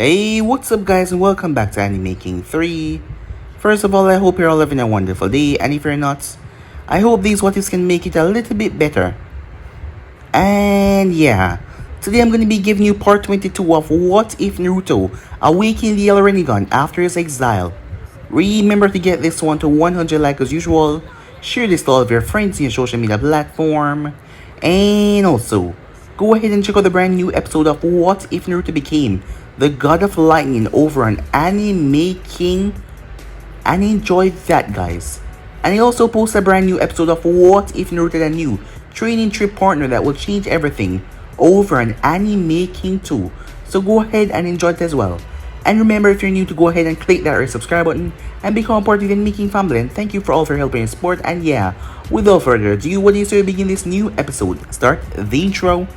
Hey, what's up guys and welcome back to Anime Making 3. First of all, I hope you're all having a wonderful day, and if you're not, I hope these what ifs can make it a little bit better. And yeah, today I'm going to be giving you part 22 of What If Naruto Awakened the Rinnegan after his exile. Remember to get this one to 100 likes as usual, share this to all of your friends in your social media platform, and also, go ahead and check out the brand new episode of What If Naruto Became the God of Lightning over on Anime King, and enjoy that guys. And I also post a brand new episode of What If Naruto the new training trip partner that will change everything over on Anime King 2. So go ahead and enjoy it as well. And remember, if you're new, to go ahead and click that red subscribe button and become part of the Making family. And thank you for all for help and support. And yeah, without further ado, what do you say we begin this new episode? Start the intro.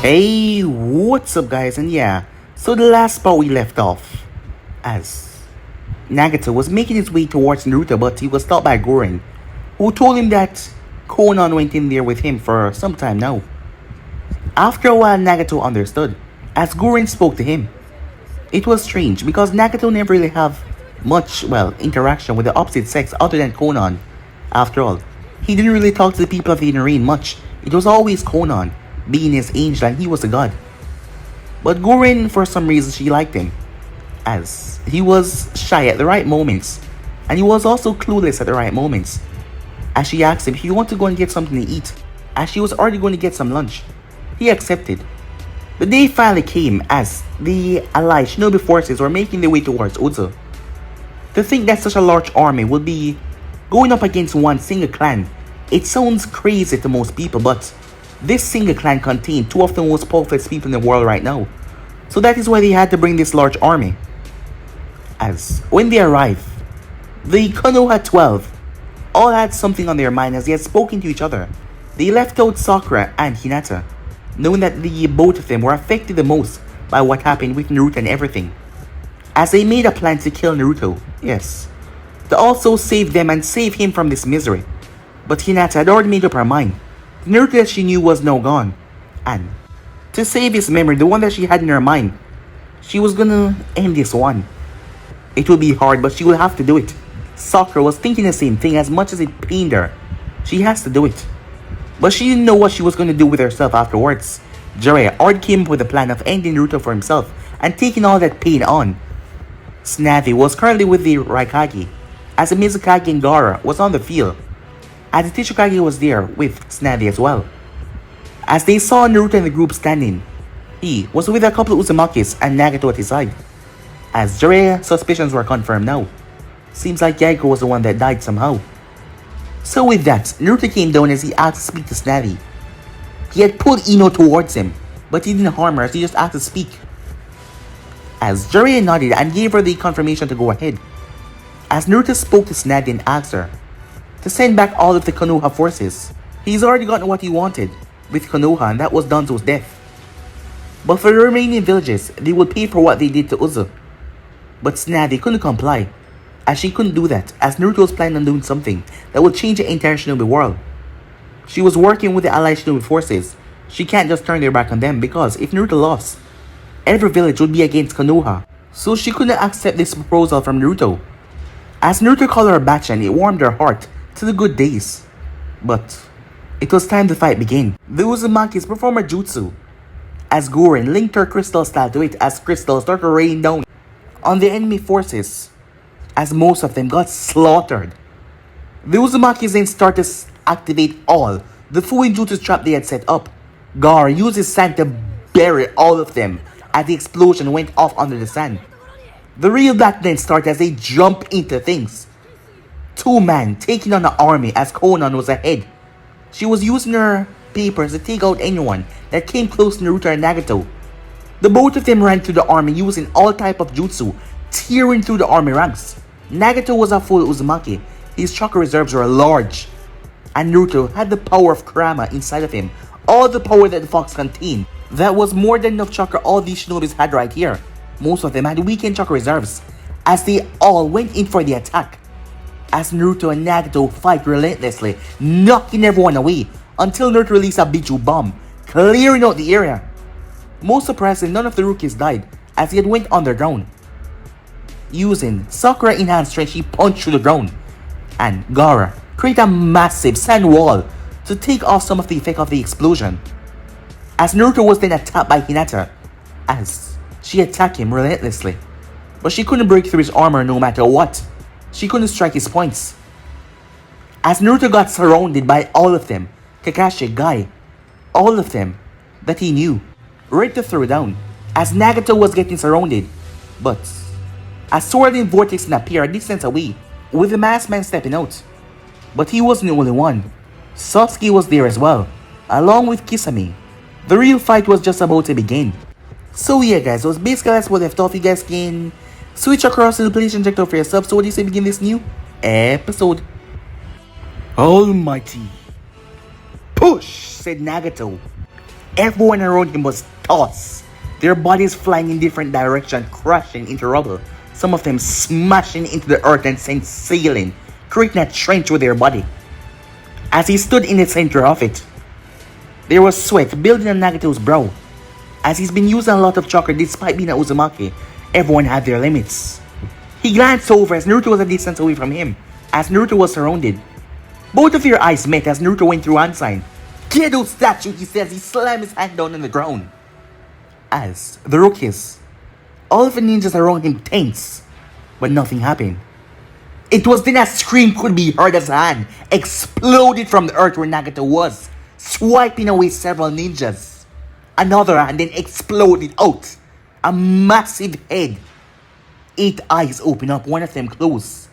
Hey, what's up guys, and yeah, so the last spot we left off, as Nagato was making his way towards Naruto, but he was stopped by Gurren, who told him that Konan went in there with him for some time now. After a while, Nagato understood, as Gurren spoke to him. It was strange, because Nagato never really have much, interaction with the opposite sex other than Konan. After all, he didn't really talk to the people of the inner ring much. It was always Konan, being his angel, and he was a god. But Gurren, for some reason, she liked him, as he was shy at the right moments, and he was also clueless at the right moments. As she asked him if he wanted to go and get something to eat, as she was already going to get some lunch, he accepted. The day finally came as the allied shinobi forces were making their way towards Uzo. To think that such a large army would be going up against one single clan, it sounds crazy to most people, but this single clan contained two of the most powerful people in the world right now. So that is why they had to bring this large army. As when they arrived, the Konoha 12 all had something on their mind as they had spoken to each other. They left out Sakura and Hinata, knowing that the both of them were affected the most by what happened with Naruto and everything. As they made a plan to kill Naruto, yes, to also save them and save him from this misery. But Hinata had already made up her mind. The Naruto that she knew was now gone, and to save his memory, the one that she had in her mind, she was gonna end this one. It will be hard, but she will have to do it. Sakura was thinking the same thing. As much as it pained her, she has to do it. But she didn't know what she was gonna do with herself afterwards. Jiraiya already came up with a plan of ending Naruto for himself and taking all that pain on. Snavi was currently with the Raikage, as the Mizukage and Gaara was on the field, as the Tsuchikage was there with Snavi as well. As they saw Naruto and the group standing, he was with a couple of Uzumakis and Nagato at his side. As Jiraiya's suspicions were confirmed now, seems like Yaiko was the one that died somehow. So with that, Naruto came down as he asked to speak to Snavi. He had pulled Ino towards him, but he didn't harm her as he just asked to speak. As Jiraiya nodded and gave her the confirmation to go ahead, as Naruto spoke to Snavi and asked her to send back all of the Konoha forces. He's already gotten what he wanted with Konoha, and that was Danzo's death. But for the remaining villages, they would pay for what they did to Uzo. But Snavi couldn't comply, as she couldn't do that, as Naruto was planning on doing something that would change the entire shinobi world. She was working with the allied shinobi forces. She can't just turn their back on them, because if Naruto lost, every village would be against Konoha. So she couldn't accept this proposal from Naruto. As Naruto called her a batch, and it warmed her heart to the good days. But it was time the fight began. The Uzumaki's performed a jutsu, as Gurren linked her crystal style to it as crystals started raining down on the enemy forces, as most of them got slaughtered. The Uzumakis then started to activate all the Fui jutsu trap they had set up. Gaara used his sand to bury all of them as the explosion went off under the sand. The real battle then started as they jump into things. Two men taking on the army as Konan was ahead. She was using her papers to take out anyone that came close to Naruto and Nagato. The both of them ran through the army using all type of jutsu, tearing through the army ranks. Nagato was a full Uzumaki. His chakra reserves were large. And Naruto had the power of Kurama inside of him. All the power that the fox contained. That was more than enough chakra all these shinobis had right here. Most of them had weakened chakra reserves, as they all went in for the attack. As Naruto and Nagato fight relentlessly, knocking everyone away, until Naruto released a Biju bomb, clearing out the area. Most surprisingly, none of the rookies died, as he had went underground. Using Sakura enhanced strength, she punched through the ground, and Gaara created a massive sand wall to take off some of the effect of the explosion. As Naruto was then attacked by Hinata, as she attacked him relentlessly, but she couldn't break through his armor no matter what. She couldn't strike his points. As Naruto got surrounded by all of them, Kakashi, Guy, all of them that he knew, ready to throw down, as Nagato was getting surrounded. But a sword and vortex appeared a distance away, with the masked man stepping out. But he wasn't the only one. Sasuke was there as well, along with Kisame. The real fight was just about to begin. So yeah guys, so basically that's what left off. You guys can switch across to the place and check out for yourself. So what do you say begin this new episode? Almighty push, said Nagato. Everyone around him was tossed, their bodies flying in different directions, crashing into rubble. Some of them smashing into the earth and sent sailing, creating a trench with their body. As he stood in the center of it, there was sweat building on Nagato's brow. As he's been using a lot of chakra despite being a Uzumaki, everyone had their limits. He glanced over as Naruto was a distance away from him, as Naruto was surrounded. Both of their eyes met as Naruto went through hand sign. Gedo statue, he says, he slammed his hand down on the ground. As the rookies, all of the ninjas around him tense, but nothing happened. It was then a scream could be heard as a hand exploded from the earth where Nagato was, swiping away several ninjas. Another hand then exploded out. A massive head. 8 eyes opened up, one of them closed.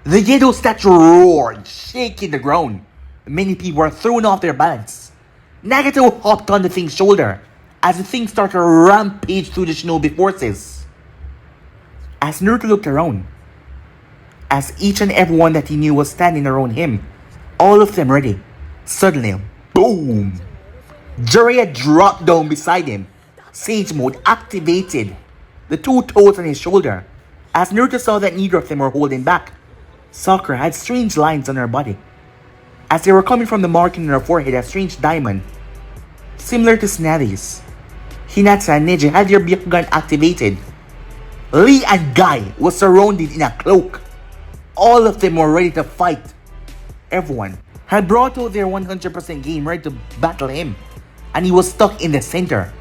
The Gedo statue roared, shaking the ground. Many people were thrown off their balance. Nagato hopped on the thing's shoulder as the thing started to rampage through the shinobi forces. As Naruto looked around, as each and everyone that he knew was standing around him, all of them ready, suddenly, boom! Jiraiya dropped down beside him. Sage mode activated. The 2 toes on his shoulder. As Naruto saw that neither of them were holding back, Sakura had strange lines on her body. As they were coming from the marking on her forehead, a strange diamond, similar to Tsunade's. Hinata and Neji had their Byakugan activated. Lee and Guy was surrounded in a cloak. All of them were ready to fight. Everyone had brought out their 100% game ready to battle him, and he was stuck in the center.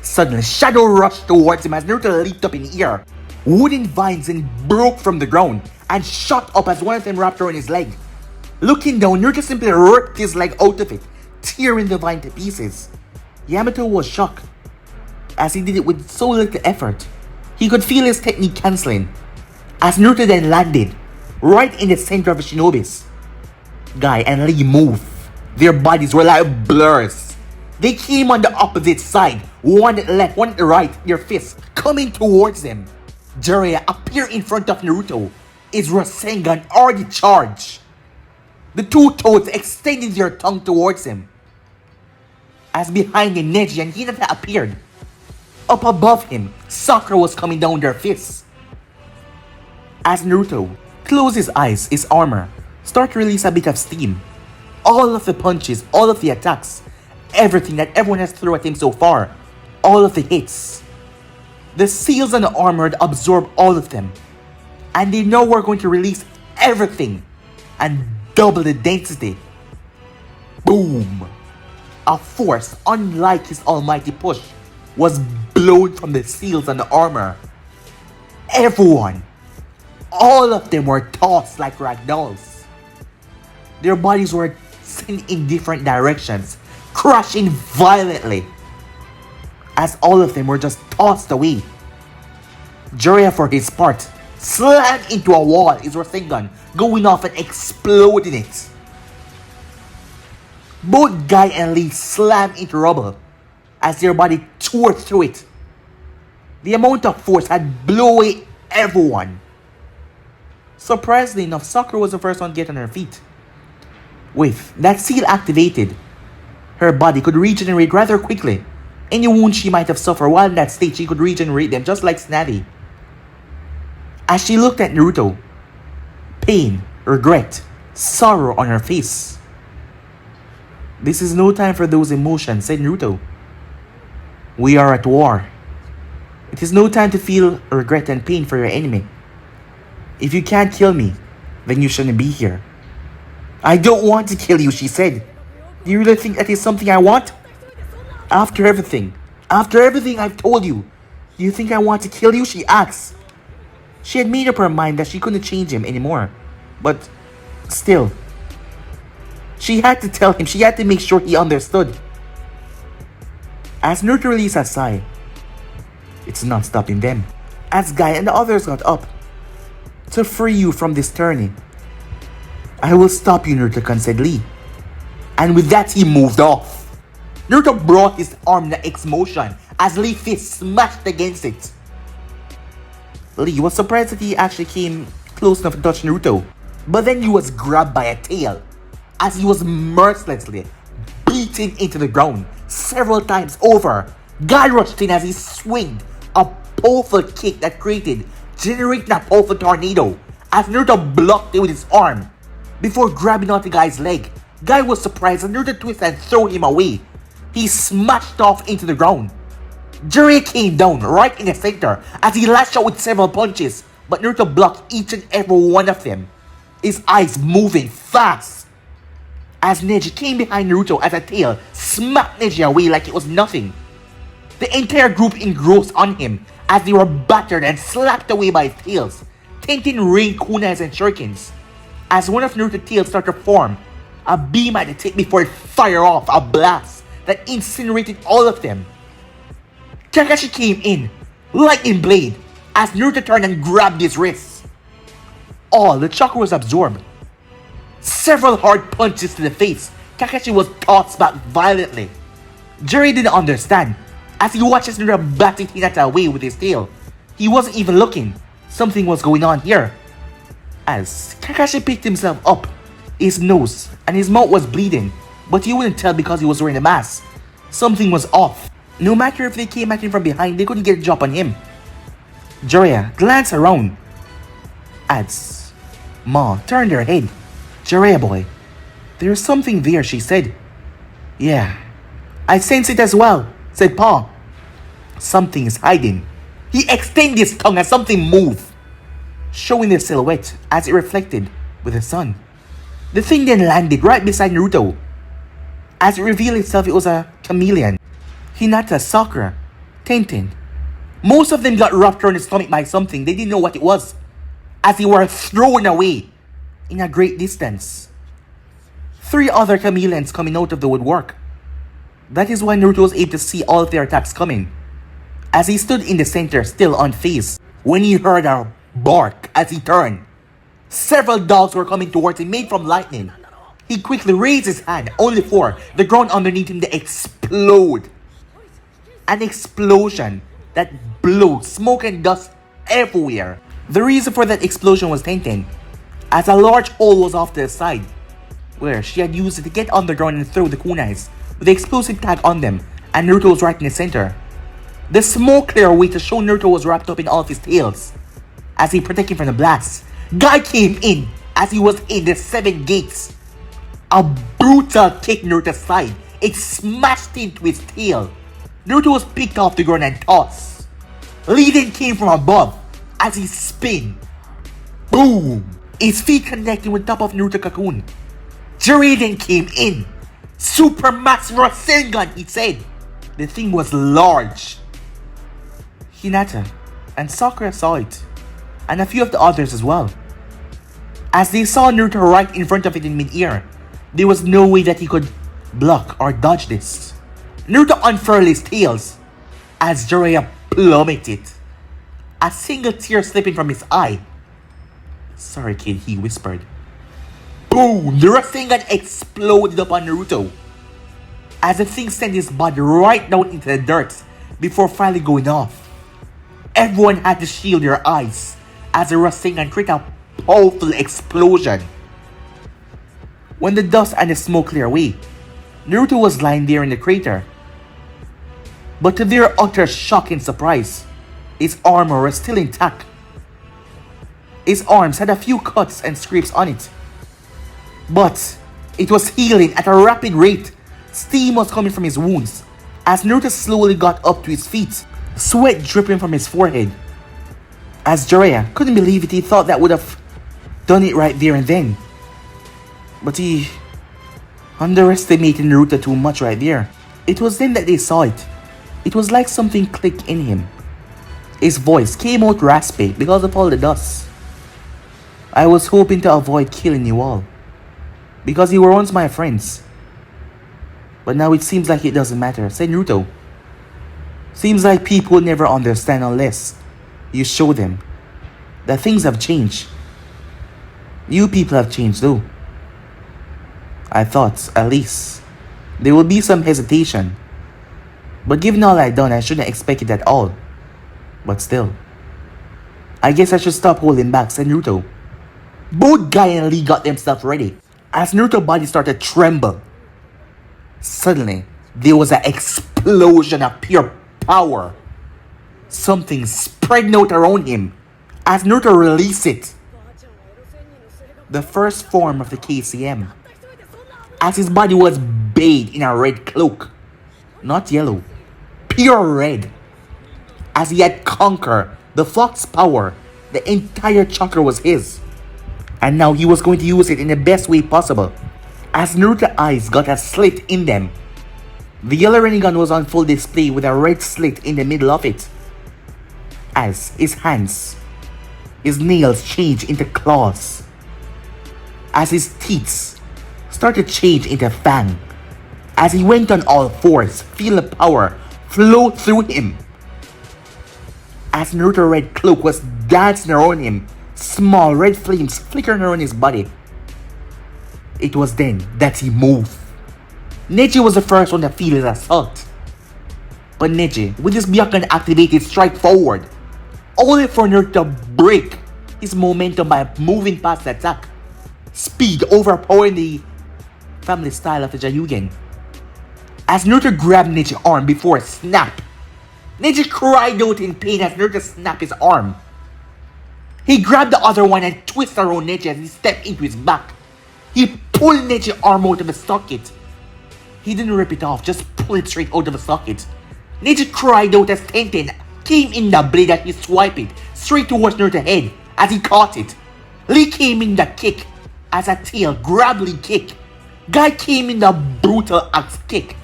Suddenly, Shadow rushed towards him as Naruto leaped up in the air. Wooden vines then broke from the ground and shot up as one of them wrapped around his leg. Looking down, Naruto simply ripped his leg out of it, tearing the vine to pieces. Yamato was shocked, as he did it with so little effort. He could feel his technique cancelling, as Naruto then landed right in the center of the shinobis. Guy and Lee moved. Their bodies were like blurs. They came on the opposite side, one at the left, one at the right, their fists coming towards them. Jiraiya appeared in front of Naruto, his Rasengan already charged. The 2 toads extended their tongue towards him. As behind him, Neji and Hinata appeared. Up above him, Sakura was coming down their fists. As Naruto closed his eyes, his armor started to release a bit of steam. All of the punches, all of the attacks, everything that everyone has thrown at him so far, all of the hits. The seals on the armor had absorbed all of them. And they now were going to release everything and double the density. Boom! A force unlike his almighty push was blown from the seals on the armor. Everyone, all of them were tossed like ragdolls. Their bodies were sent in different directions, crashing violently, as all of them were just tossed away. Jiraiya, for his part, slammed into a wall, his Rasengan going off and exploding it. Both Guy and Lee slammed into rubble as their body tore through it. The amount of force had blown away everyone. Surprisingly enough, Sakura was the first one to get on her feet. With that seal activated, her body could regenerate rather quickly. Any wounds she might have suffered while in that state, she could regenerate them just like Snappy. As she looked at Naruto, pain, regret, sorrow on her face. "This is no time for those emotions," said Naruto. "We are at war. It is no time to feel regret and pain for your enemy. If you can't kill me, then you shouldn't be here." "I don't want to kill you," she said. "Do you really think that is something I want? After everything I've told you, do you think I want to kill you?" she asked. She had made up her mind that she couldn't change him anymore. But still, she had to tell him, she had to make sure he understood. As Naruto released a sigh, "It's not stopping them." As Guy and the others got up, "To free you from this tyranny, I will stop you, Naruto," said Lee. And with that, he moved off. Naruto brought his arm in the X motion as Lee's fist smashed against it. Lee was surprised that he actually came close enough to touch Naruto, but then he was grabbed by a tail as he was mercilessly beaten into the ground several times over. Guy rushed in as he swinged a powerful kick that generating a powerful tornado as Naruto blocked it with his arm before grabbing onto Guy's leg. Guy was surprised and Naruto twisted and threw him away. He smashed off into the ground. Jiraiya came down right in the center as he lashed out with several punches, but Naruto blocked each and every one of them, his eyes moving fast. As Neji came behind Naruto as a tail smacked Neji away like it was nothing. The entire group engrossed on him as they were battered and slapped away by his tails, tainting rain kunais and shurikens. As one of Naruto's tails started to form, a beam at the tip before it fired off a blast that incinerated all of them. Kakashi came in, lightning blade, as Naruto turned and grabbed his wrists. All the chakra was absorbed. Several hard punches to the face, Kakashi was tossed back violently. Jiraiya didn't understand, as he watches Naruto batting Hinata away with his tail. He wasn't even looking. Something was going on here. As Kakashi picked himself up, his nose and his mouth was bleeding, but he wouldn't tell because he was wearing a mask. Something was off. No matter if they came at him from behind, they couldn't get a drop on him. Jiraiya glanced around as Ma turned her head. "Jiraiya boy, there's something there," she said. "Yeah, I sense it as well," said Pa. "Something is hiding." He extended his tongue as something moved, showing the silhouette as it reflected with the sun. The thing then landed right beside Naruto. As it revealed itself, it was a chameleon. Hinata, Sakura, Tenten. Most of them got wrapped around the stomach by something. They didn't know what it was, as they were thrown away in a great distance. 3 other chameleons coming out of the woodwork. That is why Naruto was able to see all of their attacks coming, as he stood in the center, still unfazed, when he heard a bark as he turned. Several dogs were coming towards him, made from lightning. He quickly raised his hand, only for the ground underneath him to explode. An explosion that blew smoke and dust everywhere. The reason for that explosion was Tenten, as a large hole was off to the side, where she had used it to get underground and throw the kunais with the explosive tag on them, and Naruto was right in the center. The smoke cleared away to show Naruto was wrapped up in all of his tails, as he protected him from the blast. Guy came in as he was in the 7 gates. A brutal kick Naruto's side. It smashed into his tail. Naruto was picked off the ground and tossed. Lee then came from above as he spun. Boom! His feet connecting with top of Naruto cocoon. Jiraiya then came in. "Supermassive Rasengan," he said. The thing was large. Hinata and Sakura saw it, and a few of the others as well. As they saw Naruto right in front of it in mid-air, there was no way that he could block or dodge this. Naruto unfurled his tails as Jiraiya plummeted, a single tear slipping from his eye. "Sorry kid," he whispered. Boom! The Rasengan exploded upon Naruto. as the thing sent his body right down into the dirt before finally going off. Everyone had to shield their eyes as the Rinnegan created a powerful explosion. When the dust and the smoke cleared away, Naruto was lying there in the crater. But to their utter shock and surprise, his armor was still intact. His arms had a few cuts and scrapes on it, but it was healing at a rapid rate. Steam was coming from his wounds as Naruto slowly got up to his feet, sweat dripping from his forehead. As Jiraiya couldn't believe it, he thought that would have done it right there and then. But he underestimated Naruto too much right there. It was then that they saw it. It was like something clicked in him. His voice came out raspy because of all the dust. I was hoping to avoid killing you all, because you were once my friends. But now it seems like it doesn't matter, said Naruto. Seems like people never understand unless you show them that things have changed. You people have changed though. I thought, at least, there would be some hesitation. But given all I'd done, I shouldn't expect it at all. But still, I guess I should stop holding back, said Naruto. Both Guy and Lee got themselves ready as Naruto's body started to tremble. Suddenly, there was an explosion of pure power. Something spread out around him as Naruto released it. The first form of the KCM, as his body was bathed in a red cloak. Not yellow, pure red. As he had conquered the Fox power, the entire chakra was his. And now he was going to use it in the best way possible. As Naruto's eyes got a slit in them, the yellow Rinnegan was on full display with a red slit in the middle of it. As his hands, his nails changed into claws. As his teeth started to change into fang. As he went on all fours, feeling power flow through him. As Naruto's red cloak was dancing around him, small red flames flickering around his body. It was then that he moved. Neji was the first one to feel his assault. But Neji, with his Byakugan activated, strike forward, only for Naruto to break his momentum by moving past the attack. Speed overpowering the family style of the Jayugen. As Naruto grabbed Neji's arm before a snap, Neji cried out in pain as Naruto snapped his arm. He grabbed the other one and twisted around Neji as he stepped into his back. He pulled Neji's arm out of the socket. He didn't rip it off, just pull it straight out of the socket. Neji cried out as Tenten came in the blade and he swiped it straight towards Naruto's head as he caught it. Lee came in the kick as a tail grabbed Lee kick. Guy came in the brutal axe kick,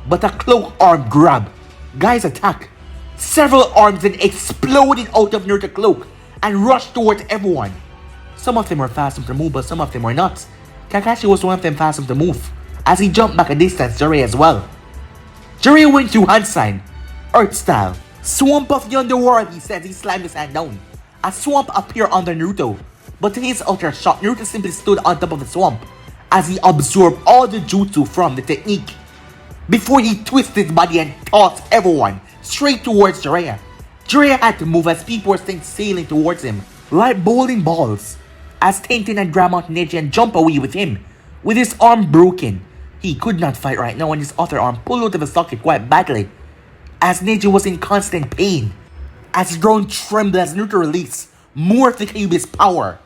but a cloak arm grab. Guy's attack. Several arms then exploded out of Naruto's cloak and rushed towards everyone. Some of them were fast enough to move, but some of them were not. Kakashi was one of them fast enough to move, as he jumped back a distance, Jiraiya as well. Jiraiya went through hand sign, Earth style. Swamp of the underworld, he said. He slammed his hand down. A swamp appeared under Naruto, but to his utter shock, Naruto simply stood on top of the swamp as he absorbed all the jutsu from the technique before he twisted his body and tossed everyone straight towards Jiraiya. Jiraiya had to move as people were sailing towards him like bowling balls, as Tenten and grab onto Neji and jump away with him. With his arm broken, he could not fight right now, and his other arm pulled out of the socket quite badly, as Neji was in constant pain. As his ground trembled as Naruto released more of the Kyuubi's power,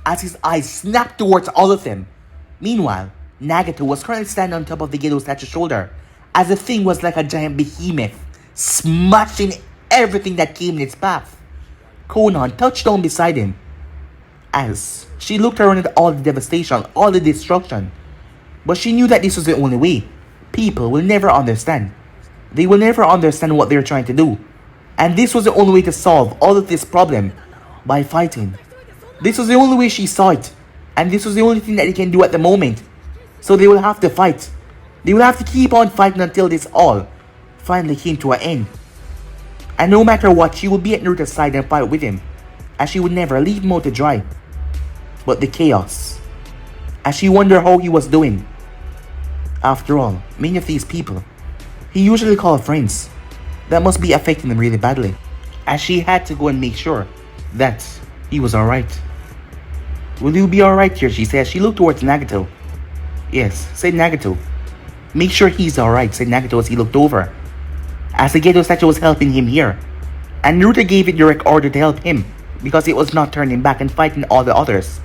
as his eyes snapped towards all of them. Meanwhile, Nagato was currently standing on top of the Gedo statue's shoulder, as the thing was like a giant behemoth, smashing everything that came in its path. Konan touched down beside him, as she looked around at all the devastation, all the destruction. But she knew that this was the only way. People will never understand. They will never understand what they're trying to do. And this was the only way to solve all of this problem, by fighting. This was the only way she saw it. And this was the only thing that they can do at the moment. So they will have to fight. They will have to keep on fighting until this all finally came to an end. And no matter what, she would be at Naruto's side and fight with him, as she would never leave him out to dry. But the chaos, as she wondered how he was doing, After all, many of these people he usually called friends, that must be affecting him really badly, as she had to go and make sure that he was alright. Will you be alright here, she said. She looked towards Nagato. Yes, said Nagato. Make sure he's alright, said Nagato as he looked over, as the Gedo statue was helping him here. And Naruto gave it direct order to help him, because it was not turning back and fighting all the others.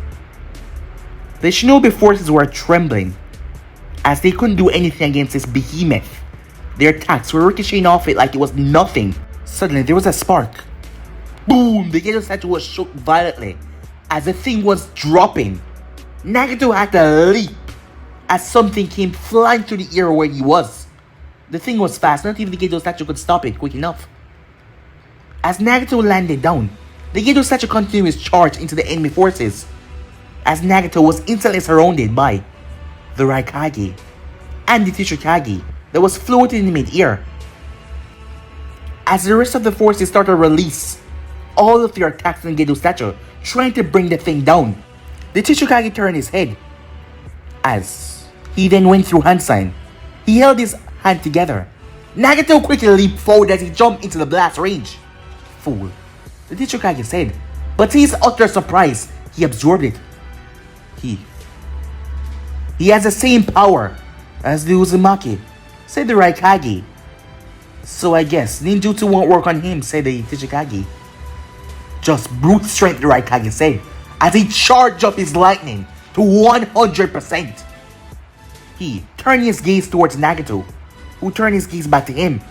The shinobi forces were trembling, as they couldn't do anything against this behemoth. Their attacks were ricocheting off it like it was nothing. Suddenly there was a spark. Boom! The Gedo statue was shook violently, as the thing was dropping. Nagato had to leap, as something came flying through the air where he was. The thing was fast, not even the Gedo statue could stop it quick enough. As Nagato landed down, the Gedo statue continued its charge into the enemy forces, as Nagato was instantly surrounded by the Raikage and the teacher Kage that was floating in mid-air. As the rest of the forces started to release all of their attacks on Gedo statue, trying to bring the thing down, the teacher Kage turned his head, as he then went through hand sign. He held his hand together. Nagato quickly leaped forward as he jumped into the blast range. Fool, the teacher Kage said, but to his utter surprise, he absorbed it. He has the same power as the Uzumaki, said the Raikage. So I guess ninjutsu won't work on him, said the Tachikage. Just brute strength, the Raikage said, as he charged up his lightning to 100%. He turned his gaze towards Nagato, who turned his gaze back to him,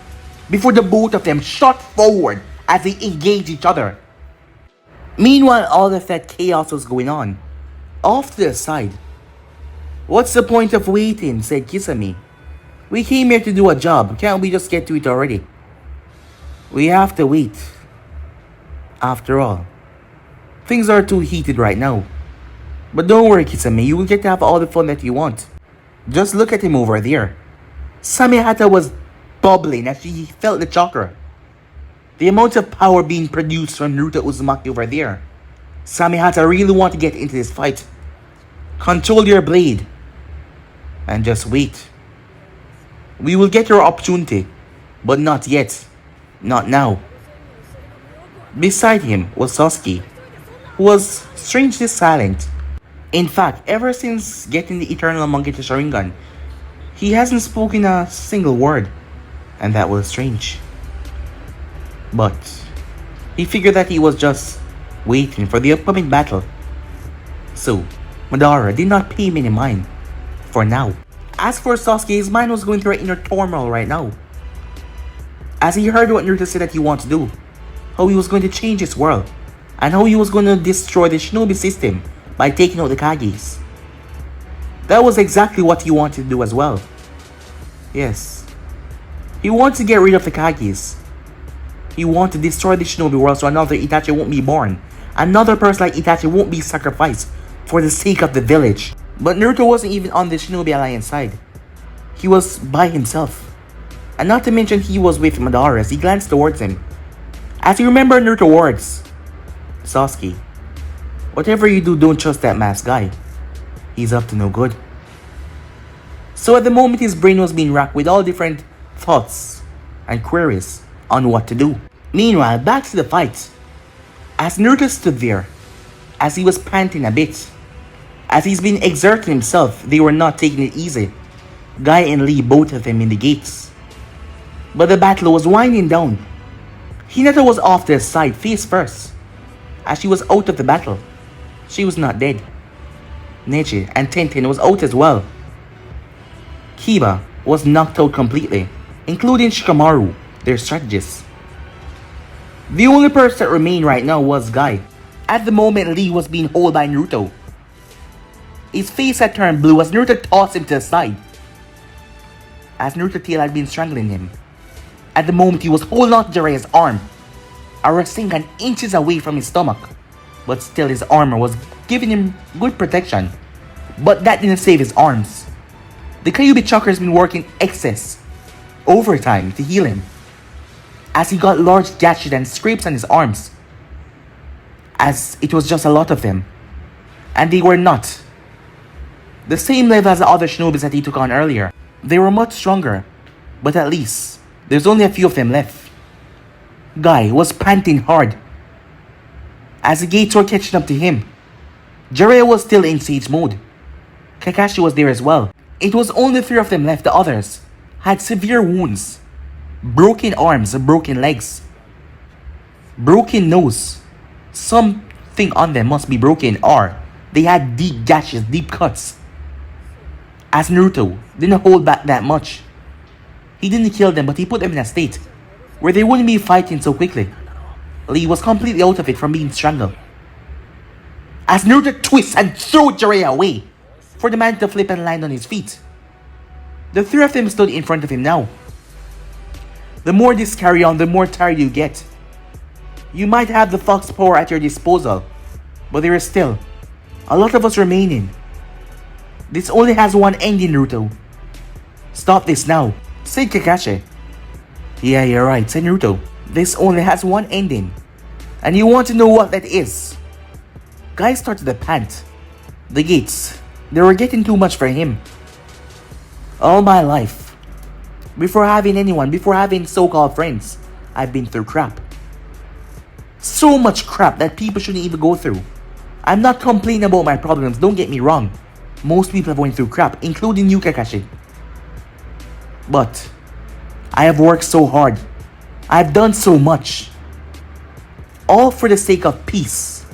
before the both of them shot forward as they engaged each other. Meanwhile, all of that chaos was going on. Off to the side. What's the point of waiting, said Kisame. We came here to do a job, can't we just get to it already? We have to wait. After all, things are too heated right now. But don't worry, Kisame, you will get to have all the fun that you want. Just look at him over there. Samehata was bubbling as she felt the chakra. The amount of power being produced from Naruto Uzumaki over there. Samehata really want to get into this fight. Control your blade. And just wait. We will get your opportunity. But not yet. Not now. Beside him was Sasuke, who was strangely silent. In fact, ever since getting the Eternal Mangekyo Sharingan, he hasn't spoken a single word. And that was strange. But he figured that he was just waiting for the upcoming battle. So, Madara did not pay him any mind for now. As for Sasuke, his mind was going through an inner turmoil right now, as he heard what Naruto said that he wanted to do, how he was going to change his world, and how he was going to destroy the shinobi system by taking out the Kages. That was exactly what he wanted to do as well. Yes, he wanted to get rid of the Kages. He wanted to destroy the shinobi world so another Itachi won't be born. Another person like Itachi won't be sacrificed for the sake of the village. But Naruto wasn't even on the Shinobi Alliance side. He was by himself. And not to mention he was with Madara as he glanced towards him. As you remember Naruto's words, Sasuke, whatever you do, don't trust that masked guy. He's up to no good. So at the moment his brain was being racked with all different thoughts and queries on what to do. Meanwhile, back to the fight. As Naruto stood there, as he was panting a bit, as he's been exerting himself, they were not taking it easy. Guy and Lee, both of them in the gates. But the battle was winding down. Hinata was off to the side, face first, as she was out of the battle. She was not dead. Neji and Tenten was out as well. Kiba was knocked out completely, including Shikamaru, their strategist. The only person that remained right now was Guy. At the moment, Lee was being held by Naruto. His face had turned blue as Naruto tossed him to the side, as Naruto's tail had been strangling him. At the moment, he was holding on to Jiraiya's arm, a Rasengan inches away from his stomach. But still, his armor was giving him good protection. But that didn't save his arms. The Kyuubi chakra has been working excess, overtime, to heal him, as he got large gashes and scrapes on his arms, as it was just a lot of them, and they were not the same level as the other shinobis that he took on earlier. They were much stronger, but at least there's only a few of them left. Guy was panting hard as the gates were catching up to him. Jiraiya was still in siege mode. Kakashi was there as well. It was only 3 of them left. The others had severe wounds, broken arms and broken legs, broken nose. Something on them must be broken, or they had deep gashes, deep cuts. As Naruto didn't hold back that much. He didn't kill them, but he put them in a state where they wouldn't be fighting so quickly. Lee was completely out of it from being strangled. As Naruto twists and threw Jiraiya away for the man to flip and land on his feet. The 3 of them stood in front of him now. The more this carry on, the more tired you get. You might have the fox power at your disposal, but there is still a lot of us remaining. This only has one ending, Naruto. Stop this now, said Kakashi. Yeah, you're right, said Naruto. This only has one ending. And you want to know what that is? Guy started to pant. The gates, they were getting too much for him. All my life, before having anyone, before having so-called friends, I've been through crap. So much crap that people shouldn't even go through. I'm not complaining about my problems, don't get me wrong. Most people are going through crap, including you, Kakashi. But I have worked so hard. I've done so much. All for the sake of peace.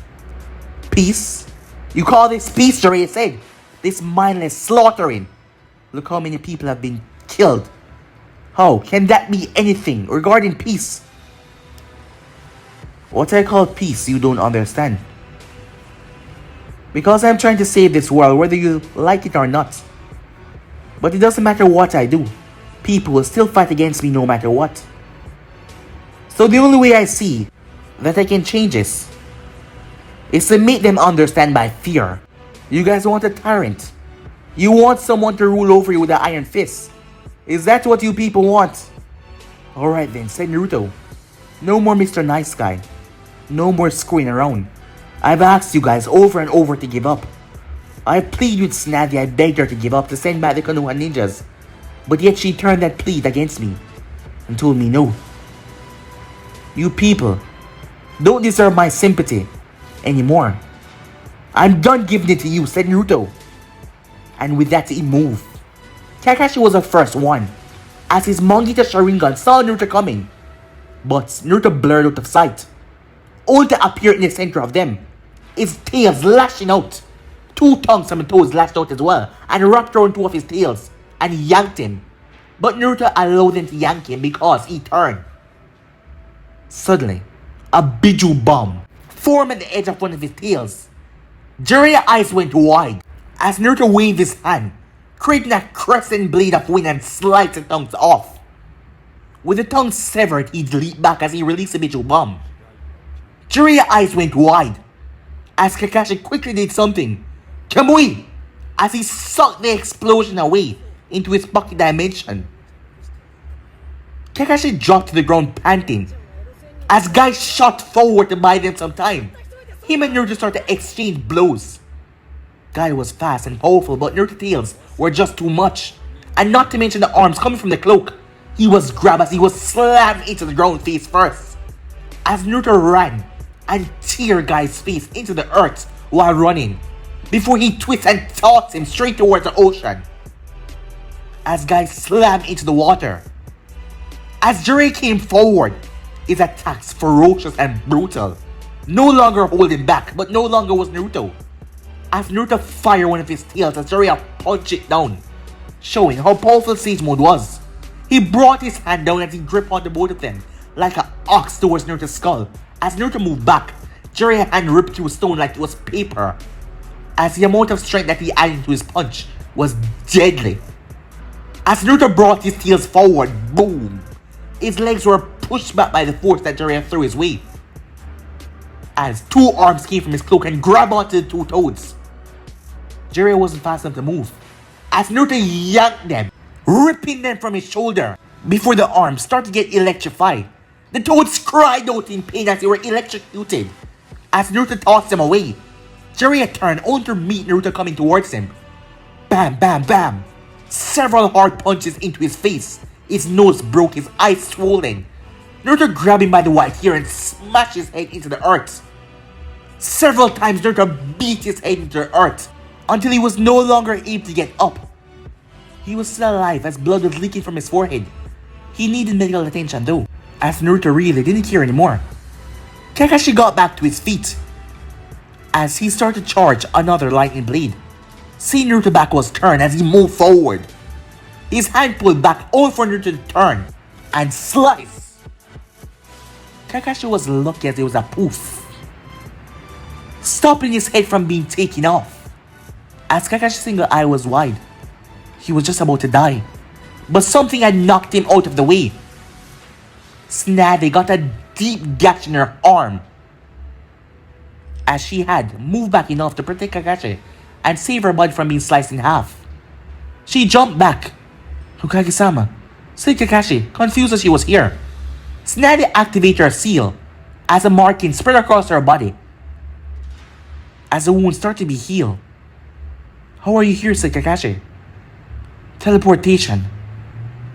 Peace? You call this peace, Jiraiya said? This mindless slaughtering. Look how many people have been killed. How can that be anything regarding peace? What I call peace, you don't understand. Because I'm trying to save this world, whether you like it or not. But it doesn't matter what I do. People will still fight against me no matter what. So the only way I see that I can change this is to make them understand by fear. You guys want a tyrant. You want someone to rule over you with an iron fist. Is that what you people want? Alright then, said Naruto. No more Mr. Nice Guy. No more screwing around. I've asked you guys over and over to give up. I've pleaded with Snazzy, I begged her to give up, to send back the Konoha ninjas. But yet she turned that plead against me and told me no. You people don't deserve my sympathy anymore. I'm done giving it to you, said Naruto. And with that he moved. Kakashi was the first one, as his Mangita Sharingan saw Naruto coming. But Naruto blurred out of sight, only to appear in the center of them, his tails lashing out. 2 tongues from his toes lashed out as well, and wrapped around 2 of his tails, and yanked him. But Naruto allowed them to yank him because he turned. Suddenly, a Biju bomb formed at the edge of one of his tails. Jiraiya's eyes went wide as Naruto waved his hand, creating a crescent blade of wind and sliced the tongues off. With the tongue severed, he leaped back as he released the Biju bomb. Jiraiya's eyes went wide as Kakashi quickly did something. Kamui! As he sucked the explosion away into his pocket dimension. Kakashi dropped to the ground panting as guys shot forward to buy them some time. Him and Naruto started to exchange blows. Guy was fast and powerful, but Naruto's tails were just too much. And not to mention the arms coming from the cloak. He was grabbed as he was slammed into the ground face first. As Naruto ran and tear Guy's face into the earth while running, before he twists and tossed him straight towards the ocean. As Guy slammed into the water. As Jiraiya came forward, his attacks ferocious and brutal, no longer holding back, but no longer was Naruto. As Naruto fired one of his tails as Jiraiya punched it down, showing how powerful Siege Mode was. He brought his hand down as he gripped onto both of them, like an ox towards Naruto's skull. As Naruto moved back, Jiraiya's hand ripped through stone like it was paper, as the amount of strength that he added to his punch was deadly. As Naruto brought his tails forward, boom! His legs were pushed back by the force that Jiraiya threw his way. As 2 arms came from his cloak and grabbed onto the 2 toads. Jiraiya wasn't fast enough to move, as Naruto yanked them, ripping them from his shoulder. Before the arms started to get electrified, the toads cried out in pain as they were electrocuted. As Naruto tossed them away, Jiraiya turned only to meet Naruto coming towards him. Bam, bam, bam! several hard punches into his face. His nose broke, his eyes swollen. Naruto grabbed him by the white hair and smashed his head into the earth. Several times Naruto beat his head into the earth until he was no longer able to get up. He was still alive as blood was leaking from his forehead. He needed medical attention though, as Naruto really didn't care anymore. Kakashi got back to his feet as he started to charge another lightning blade. Seeing Naruto back was turned as he moved forward. His hand pulled back all for Naruto to turn and slice. Kakashi was lucky as it was a poof, stopping his head from being taken off. As Kakashi's single eye was wide, he was just about to die, but something had knocked him out of the way. Tsunade got a deep gash in her arm as she had moved back enough to protect Kakashi and save her body from being sliced in half. She jumped back. "Hokage-sama," said Kakashi, confused as she was here. Tsunade activated her seal as a marking spread across her body as the wound started to be healed. "How are you here?" said Kakashi. "Teleportation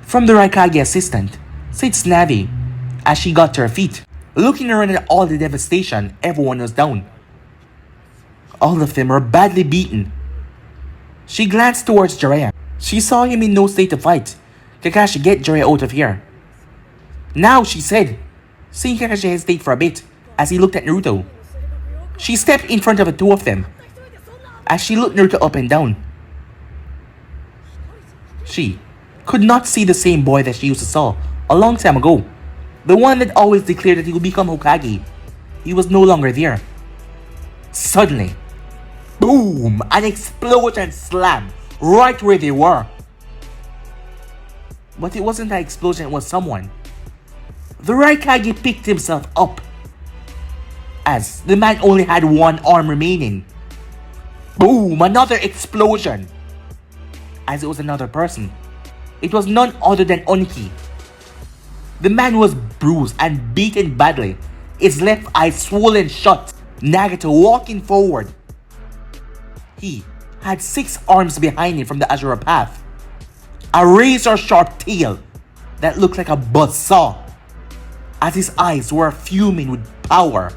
from the Raikage assistant," said Tsunade as she got to her feet. Looking around at all the devastation, everyone was down. All of them were badly beaten. She glanced towards Jiraiya. She saw him in no state to fight. "Kakashi, get Jiraiya out of here now," she said, seeing Kakashi hesitate for a bit as he looked at Naruto. She stepped in front of the two of them as she looked Naruto up and down. She could not see the same boy that she used to saw a long time ago. The one that always declared that he would become Hokage. He was no longer there. Suddenly, boom! An explosion slammed right where they were. But it wasn't an explosion, it was someone. The Raikage picked himself up as the man only had one arm remaining. Boom! Another explosion. As it was another person. It was none other than Oniki. The man was bruised and beaten badly, his left eye swollen shut. Nagato walking forward. He had 6 arms behind him from the Azura path. A razor-sharp tail that looked like a buzzsaw, as his eyes were fuming with power.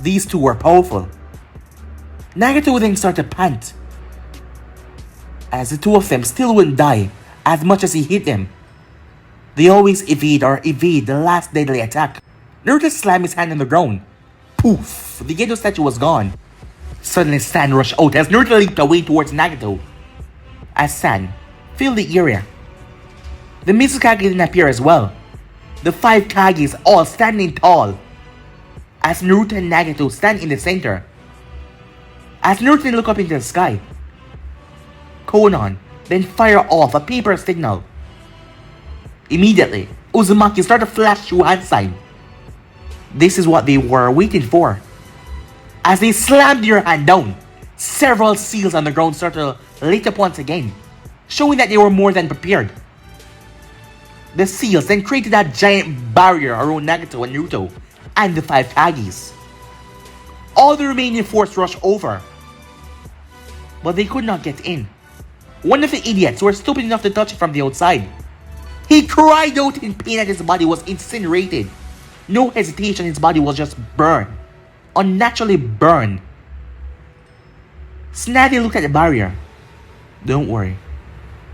These two were powerful. Nagato then started to pant, as the two of them still wouldn't die as much as he hit them. They always evade the last deadly attack. Naruto slammed his hand on the ground. Poof! The Gedo statue was gone. Suddenly San rushed out as Naruto leaped away towards Nagato. As San filled the area, the Mizukage didn't appear as well. The 5 Kages all standing tall, as Naruto and Nagato stand in the center. As Naruto looked up into the sky, Konan then fired off a paper signal. Immediately, Uzumaki started to flash Shuhan sign. This is what they were waiting for. As they slammed their hand down, several seals on the ground started to light up once again, showing that they were more than prepared. The seals then created a giant barrier around Nagato and Naruto and the 5 Kages. All the remaining force rushed over, but they could not get in. One of the idiots were stupid enough to touch it from the outside. He cried out in pain that his body was incinerated. No hesitation, his body was just burned. Unnaturally burned. Tsunade looked at the barrier. Don't worry,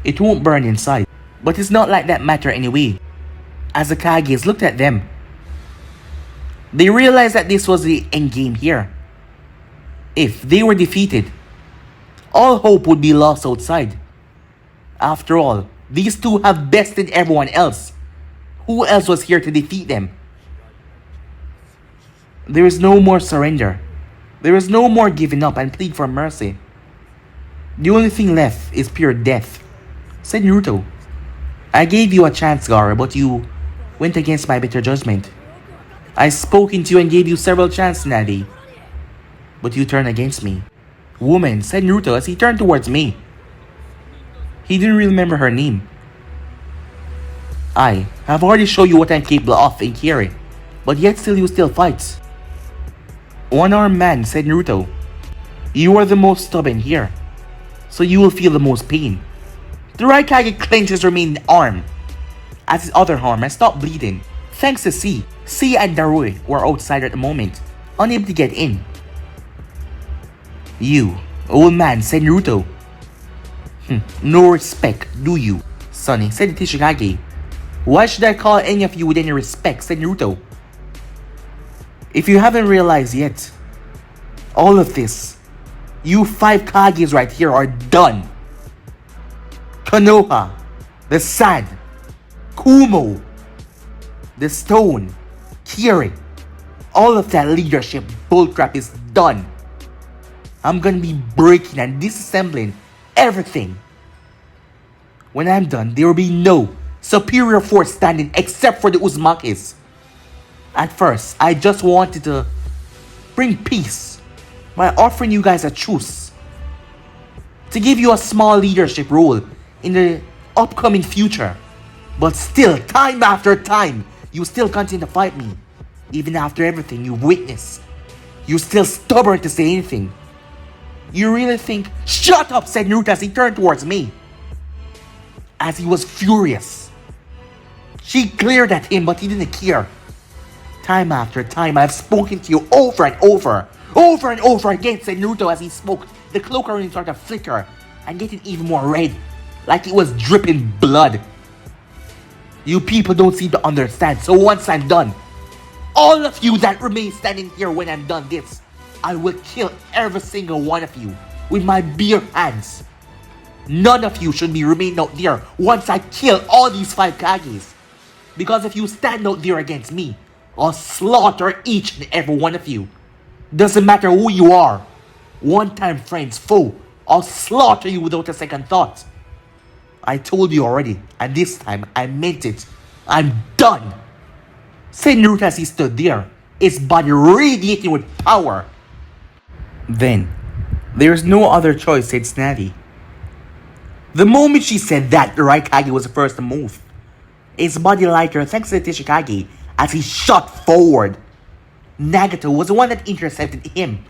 it won't burn inside. But it's not like that matter anyway. As the Kages looked at them, they realized that this was the endgame here. If they were defeated, all hope would be lost outside. After all, these two have bested everyone else. Who else was here to defeat them? There is no more surrender. There is no more giving up and plead for mercy. The only thing left is pure death, said Naruto. I gave you a chance, Gaara, but you went against my better judgment. I spoke to you and gave you several chances, Nadi, but you turned against me. Woman, said Naruto as he turned towards me. He didn't remember her name. I have already shown you what I'm capable of in Kiri, but yet still you still fight. One-armed man, said Naruto. You are the most stubborn here, so you will feel the most pain. The right Kage clenched his remaining arm as his other arm had stopped bleeding. Thanks to C. C and Darui were outside at the moment, unable to get in. You, old man, said Naruto. No respect, do you? Sonny, said the teacher Kage. Why should I call any of you with any respect, said Naruto. If you haven't realized yet, all of this, you 5 Kages right here are done. Konoha, the sand, Kumo, the stone, Kiri, all of that leadership bullcrap is done. I'm gonna be breaking and disassembling everything. When I'm done, there will be no superior force standing except for the Uzumakis. At first, I just wanted to bring peace by offering you guys a truce, to give you a small leadership role in the upcoming future. But still, time after time, you still continue to fight me. Even after everything you've witnessed, you're still stubborn to say anything. You really think... Shut up, said Naruto as he turned towards me, as he was furious. She glared at him, but he didn't care. Time after time, I've spoken to you over and over again, said Naruto as he spoke. The cloak around him started to flicker and getting even more red, like it was dripping blood. You people don't seem to understand, so once I'm done, all of you that remain standing here when I'm done this, I will kill every single one of you with my bare hands. None of you should be remaining out there once I kill all these 5 Kages. Because if you stand out there against me, I'll slaughter each and every one of you. Doesn't matter who you are. One-time friends, foe, I'll slaughter you without a second thought. I told you already, and this time I meant it. I'm done, said Naruto as he stood there, his body radiating with power. Then, there's no other choice, said Snazzy. The moment she said that, the right Kage was the first to move. His body lighter thanks to the teacher Kage as he shot forward. Nagato was the one that intercepted him,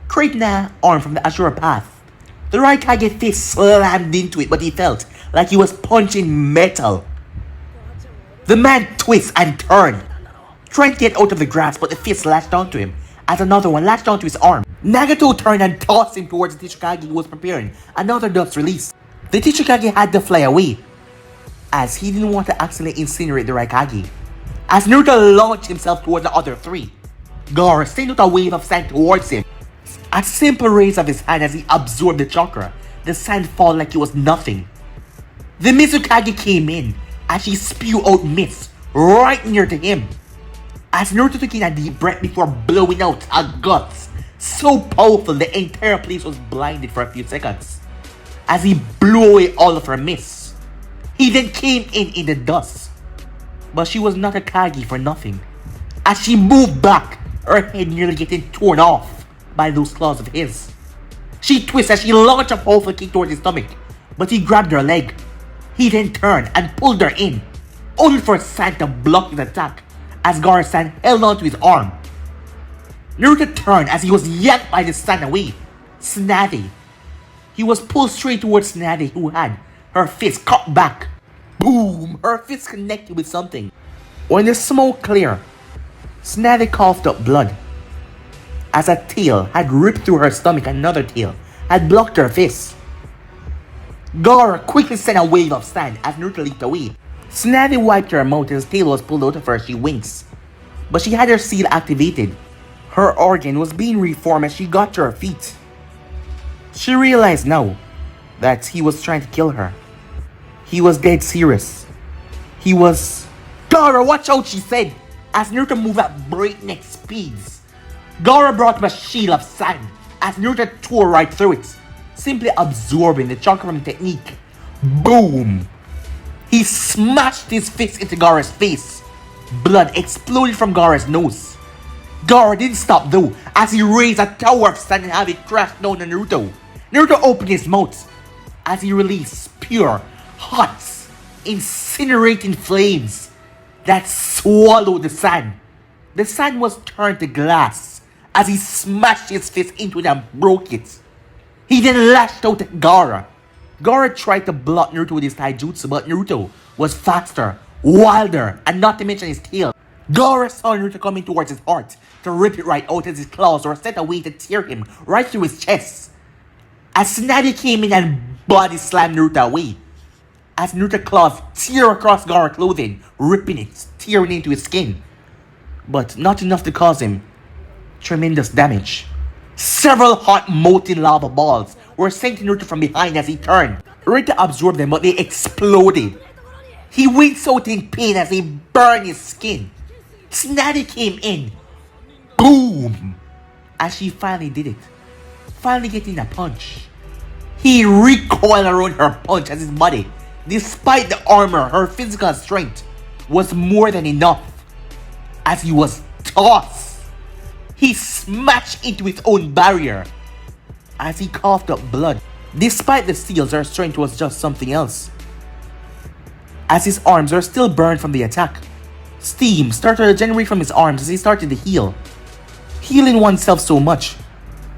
creating an arm from the Ashura path. The right Kage fist slammed into it, but he felt like he was punching metal. The man twists and turned, trying to get out of the grasp, but the fist latched onto him as another one latched onto his arm. Nagato turned and tossed him towards the teacher Kage who was preparing another dust release. The teacher Kage had to fly away, as he didn't want to accidentally incinerate the Raikage. As Naruto launched himself towards the other 3, Gaara sent out a wave of sand towards him. A simple raise of his hand as he absorbed the chakra, the sand fall like it was nothing. The Mizukage came in as she spewed out mist right near to him. As Naruto took in a deep breath before blowing out her guts, so powerful the entire place was blinded for a few seconds. As he blew away all of her mist, he then came in the dust. But she was not a Kage for nothing. As she moved back, her head nearly getting torn off by those claws of his. She twisted as she launched a powerful kick towards his stomach, but he grabbed her leg. He then turned and pulled her in, only for Sand to block his attack as Gaara-san held onto his arm. Naruto turned as he was yanked by the Sand away. Snazzy. He was pulled straight towards Snazzy, who had her fist cut back. Boom! Her fist connected with something. When the smoke cleared, Snazzy coughed up blood, as a tail had ripped through her stomach and another tail had blocked her fist. Gaara quickly sent a wave of sand as Naruto leaped away. Snazzy wiped her mouth and his tail was pulled out of her. She winks, but she had her seal activated. Her organ was being reformed as she got to her feet. She realized now that he was trying to kill her. He was dead serious. He was... Gaara, watch out, she said, as Naruto moved at breakneck speeds. Gaara brought him a shield of sand as Naruto tore right through it, simply absorbing the chakra from the technique. Boom! He smashed his fist into Gaara's face. Blood exploded from Gaara's nose. Gaara didn't stop though, as he raised a tower of sand and have it crash down on Naruto. Naruto opened his mouth as he released pure, hot, incinerating flames that swallowed the sand. The sand was turned to glass as he smashed his fist into it and broke it. He then lashed out at Gaara. Gaara tried to block Naruto with his taijutsu, but Naruto was faster, wilder, and not to mention his tail. Gaara saw Naruto coming towards his heart to rip it right out as his claws were set away to tear him right through his chest. As Tsunade came in and body slammed Naruto away, as Naruto's claws tear across Gaara's clothing, ripping it, tearing into his skin. But not enough to cause him tremendous damage. Several hot molten lava balls were sent to Naruto from behind as he turned. Naruto absorbed them, but they exploded. He winks out in pain as they burned his skin. Tsunade came in. Boom! As she finally did it. Finally getting a punch. He recoiled around her punch as his body, despite the armor, her physical strength was more than enough. As he was tossed, he smashed into his own barrier as he coughed up blood. Despite the seals, her strength was just something else, as his arms were still burned from the attack. Steam started to generate from his arms as he started to heal. Healing oneself so much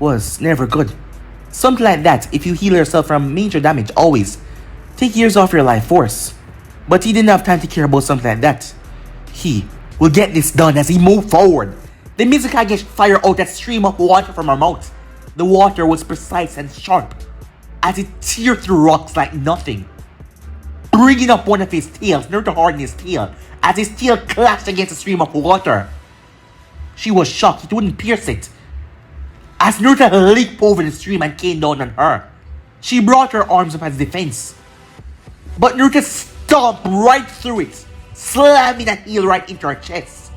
was never good. Something like that, if you heal yourself from major damage, always take years off your life force. But he didn't have time to care about something like that. He will get this done as he moved forward. The Mizukage fired out a stream of water from her mouth. The water was precise and sharp as it teared through rocks like nothing. Bringing up one of his tails, Naruto hardened his tail as his tail clashed against a stream of water. She was shocked it wouldn't pierce it. As Naruto leaped over the stream and came down on her, she brought her arms up as defense. But Naruto stomped right through it, slamming a heel right into her chest.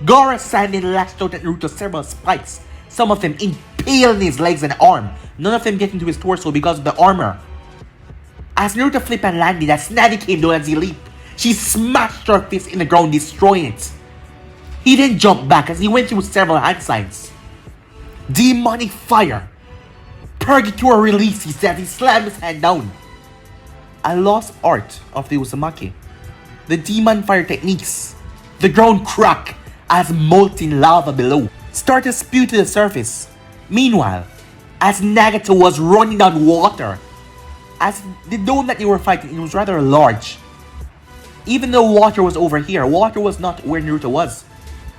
Gaara Sandin lashed out at Naruto several spikes, some of them impaling his legs and arm, none of them getting to his torso because of the armor. As Naruto flipped and landed, as Tsunade came down as he leaped, she smashed her fist in the ground, destroying it. He then jumped back as he went through several hand signs. Demonic fire. Purgatory release, he said. He slammed his hand down. A lost art of the Uzumaki. The demon fire techniques. The ground cracked as molten lava below started to spew to the surface. Meanwhile, as Nagato was running on water, as the dome that they were fighting in was rather large. Even though water was over here, water was not where Naruto was.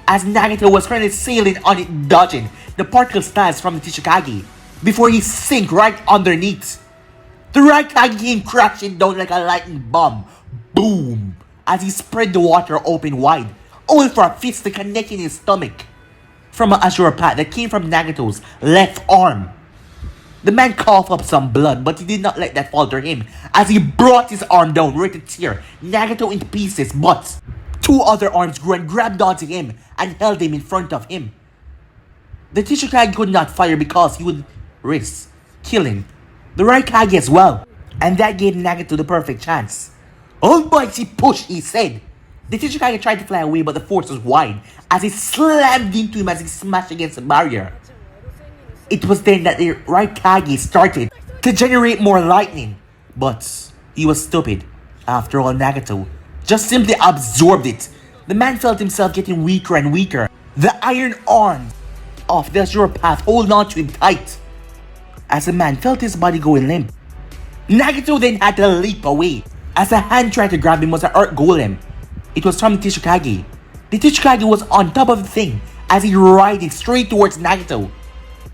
As Nagato was currently sailing on it, dodging the particle styles from the Tishikage before he sank right underneath. The right Kage came crashing down like a lightning bomb. Boom! As he spread the water open wide, only for a fist to connect in his stomach from an azure path that came from Nagato's left arm. The man coughed up some blood, but he did not let that falter him as he brought his arm down ready to tear Nagato into pieces, but two other arms grew and grabbed onto him and held him in front of him. The Tishikage could not fire because he would risk killing the right Kage as well, and that gave Nagato the perfect chance. Almighty push, he said. The Tishikage tried to fly away, but the force was wide as it slammed into him as he smashed against the barrier. It was then that the right Kage started to generate more lightning, but he was stupid. After all, Nagato just simply absorbed it. The man felt himself getting weaker and weaker. The iron arms of the azure path holding on to him tight as the man felt his body going limp. Nagato then had to leap away as a hand tried to grab him was an earth golem. It was from the Tishikage. The Tishikage was on top of the thing as he righted straight towards Nagato.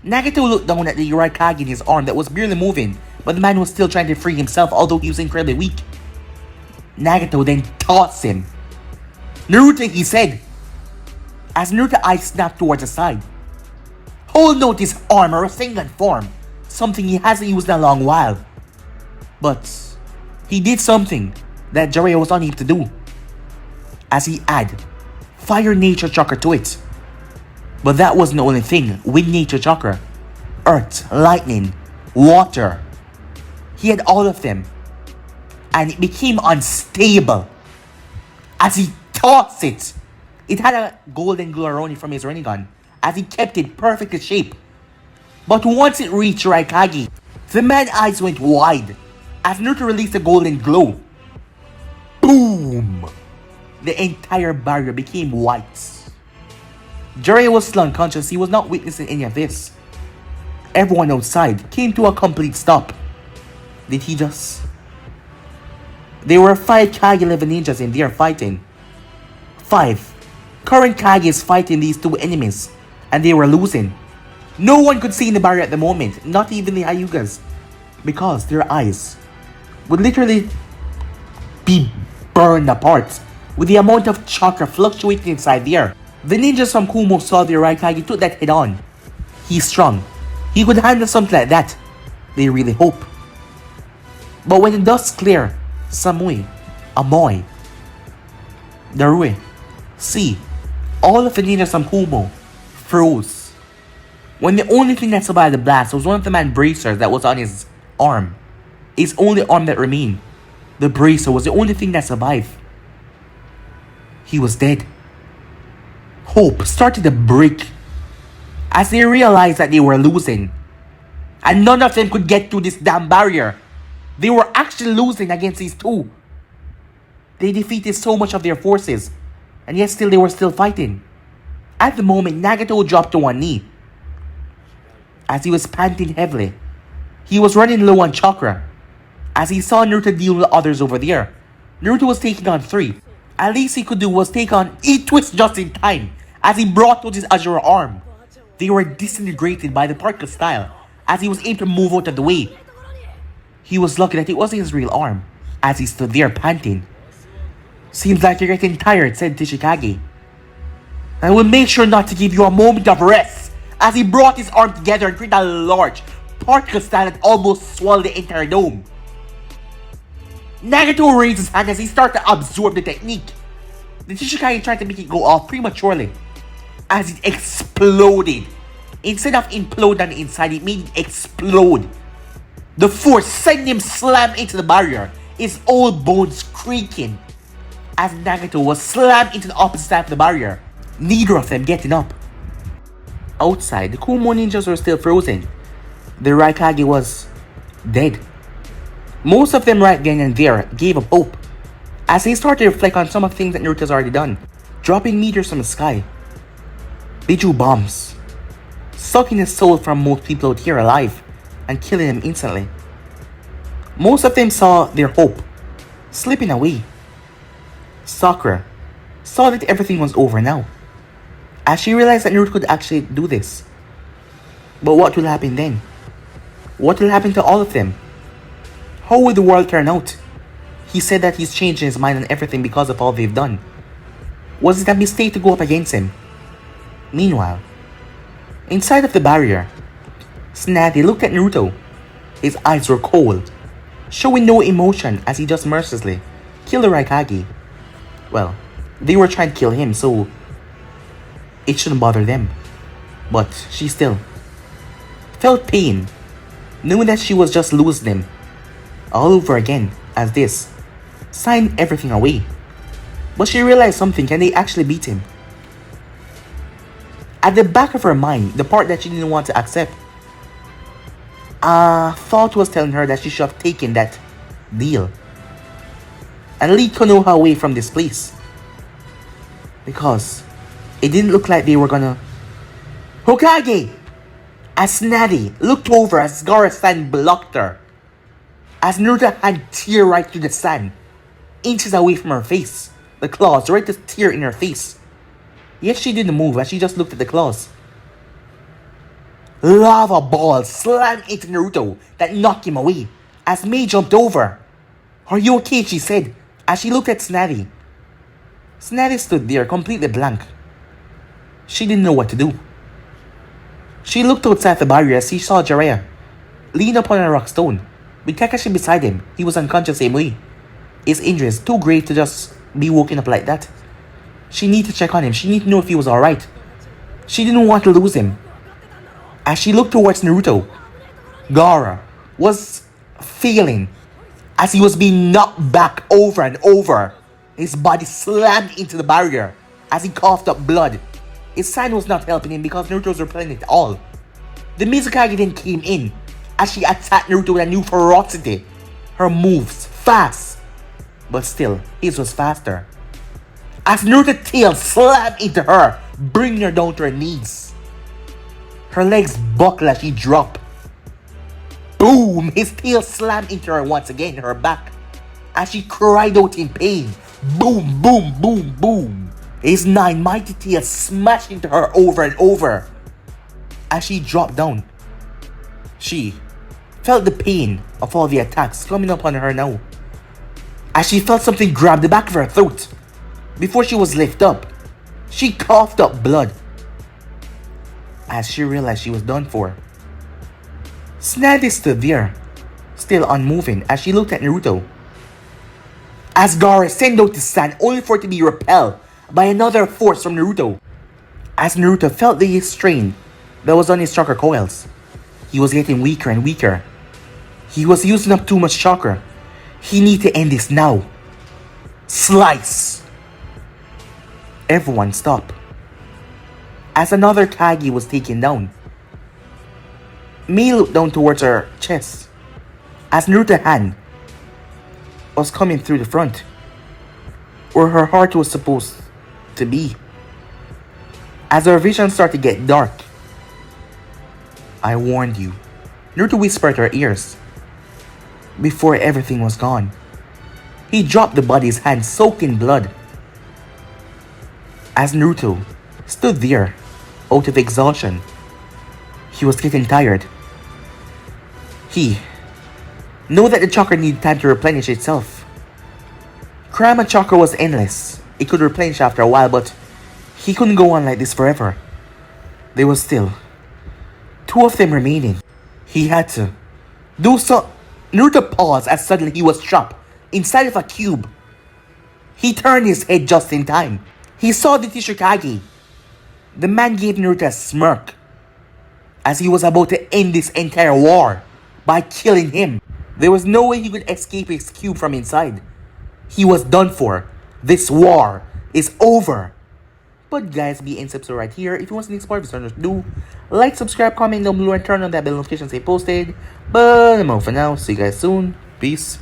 Nagato looked down at the right Kage in his arm that was barely moving, but the man was still trying to free himself although he was incredibly weak. Nagato then tossed him. Naruto, he said, as Naruto's eyes snapped towards the side. Hold out his arm or a Rasengan form, something he hasn't used in a long while. But he did something that Jiraiya was unable to do, as he added Fire Nature Chakra to it. But that wasn't the only thing. Wind Nature Chakra, Earth, Lightning, Water. He had all of them. And it became unstable as he tossed it. It had a golden glow around it from his Rinnegan as he kept it perfect in shape. But once it reached Raikage, the man's eyes went wide as Naruto released a golden glow. Boom! The entire barrier became white. Jiraiya was still unconscious. He was not witnessing any of this. Everyone outside came to a complete stop. Did he just... There were 5 Kage level ninjas in there fighting. 5. Current Kage is fighting these 2 enemies, and they were losing. No one could see in the barrier at the moment, not even the Hyugas, because their eyes would literally be burned apart with the amount of chakra fluctuating inside there. The ninjas from Kumo saw their right Kage took that head on. He's strong. He could handle something like that. They really hope. But when the dust cleared, Samui, Amoy, Darue, see, all of the ninjas from Kumo froze. When the only thing that survived the blast was one of the man's bracers that was on his arm. His only arm that remained. The bracer was the only thing that survived. He was dead. Hope started to break as they realized that they were losing. And none of them could get through this damn barrier. They were actually losing against these 2. They defeated so much of their forces, and yet still they were still fighting. At the moment, Nagato dropped to one knee as he was panting heavily. He was running low on chakra as he saw Naruto deal with others over there. Naruto was taking on 3. At least he could do was take on E-Twist just in time as he brought out his Azure arm. They were disintegrated by the particle style as he was able to move out of the way. He was lucky that it wasn't his real arm as he stood there panting. Seems like you're getting tired, said Tishikage. I will make sure not to give you a moment of rest as he brought his arm together and created a large particle style that almost swallowed the entire dome. Nagato raised his hand as he started to absorb the technique. The Tishikage tried to make it go off prematurely as it exploded. Instead of implode on the inside, it made it explode. The force sent him slam into the barrier, his old bones creaking as Nagato was slammed into the opposite side of the barrier, neither of them getting up. Outside, the Kumo ninjas were still frozen. The Raikage was dead. Most of them right then and there gave up hope as they started to reflect on some of the things that Naruto's already done, dropping meteors from the sky. They drew bombs, sucking the soul from most people out here alive and killing them instantly. Most of them saw their hope slipping away. Sakura saw that everything was over now as she realized that Naruto could actually do this. But what will happen then? What will happen to all of them? How will the world turn out? He said that he's changing his mind on everything because of all they've done. Was it a mistake to go up against him? Meanwhile, inside of the barrier, Tsunade looked at Naruto. His eyes were cold, showing no emotion as he just mercilessly killed the Raikage. Well, they were trying to kill him, so it shouldn't bother them. But she still felt pain, knowing that she was just losing him all over again as this signed everything away. But she realized something, can they actually beat him? At the back of her mind, the part that she didn't want to accept, thought was telling her that she should have taken that deal and lead Konoha away from this place, because it didn't look like they were gonna... Hokage! As Tsunade looked over as Gaara-san blocked her, as Naruto had tear right through the sand, inches away from her face, the claws right to tear in her face. Yet she didn't move as she just looked at the claws. Lava balls slammed into Naruto that knocked him away as Mei jumped over. Are you okay? She said as she looked at Tsunade. Tsunade stood there completely blank. She didn't know what to do. She looked outside the barrier as she saw Jiraiya lean upon a rock stone with Kakashi beside him. He was unconscious same way. His injury is too grave to just be woken up like that. She needed to check on him. She needed to know if he was alright. She didn't want to lose him. As she looked towards Naruto, Gaara was failing as he was being knocked back over and over. His body slammed into the barrier as he coughed up blood. His sign was not helping him because Naruto was repelling it all. The Mizukage then came in as she attacked Naruto with a new ferocity. Her moves fast, but still his was faster. As Naruto's tail slammed into her, bringing her down to her knees. Her legs buckled as she dropped. Boom! His tail slammed into her once again, her back, as she cried out in pain. Boom, boom, boom, boom. His 9 mighty tails smashed into her over and over. As she dropped down, she felt the pain of all the attacks coming upon her now. As she felt something grab the back of her throat. Before she was lifted up, she coughed up blood. As she realized she was done for. Snady stood there, still unmoving, as she looked at Naruto. As Gaara sent out the sand only for it to be repelled by another force from Naruto. As Naruto felt the strain that was on his chakra coils, he was getting weaker and weaker. He was using up too much chakra. He needed to end this now. Slice! Everyone stopped. As another Kage was taken down, Mei looked down towards her chest as Naruto's hand was coming through the front, where her heart was supposed to be. As her vision started to get dark, I warned you, Naruto whispered her ears. Before everything was gone, he dropped the body's hand soaked in blood. As Naruto stood there, out of exhaustion, he was getting tired. He knew that the chakra needed time to replenish itself. Kurama chakra was endless. It could replenish after a while, but he couldn't go on like this forever. There was still 2 of them remaining. He had to do so. Naruto paused as suddenly he was trapped inside of a cube. He turned his head just in time. He saw the teacher Kage. The man gave Naruto a smirk as he was about to end this entire war by killing him. There was no way he could escape his cube from inside. He was done for. This war is over. But guys, be in subscribe right here. If you want to see the next part of this, do like, subscribe, comment down below, and turn on that bell notification say posted. But I'm out for now. See you guys soon. Peace.